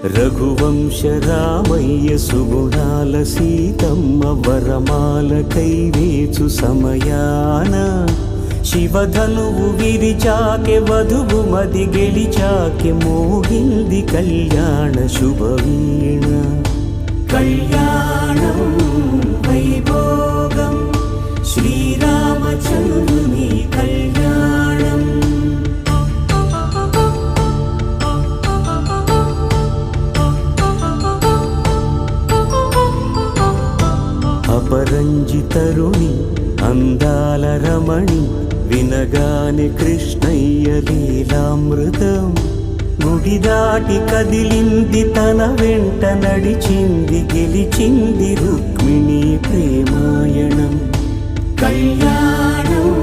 రఘువంశ రామయ్య సుగుణాల సీతమ్మ వరమాల కైవేచు సమయాన శివధనువు విరిచాకె వధువు మది గెలిచాకె మోగింది కళ్యాణ శుభవీణ. కళ్యాణం వైభోగం శ్రీరామచంద్రుని కళ్యాణం. అపరంజి తరుణి అందాల రమణి వినగానే కృష్ణయ్య లీలామృతం. గుడి దాటి కదిలింది తన వెంట నడిచింది గెలిచింది రుక్మిణి ప్రేమాయణం. కళ్యాణం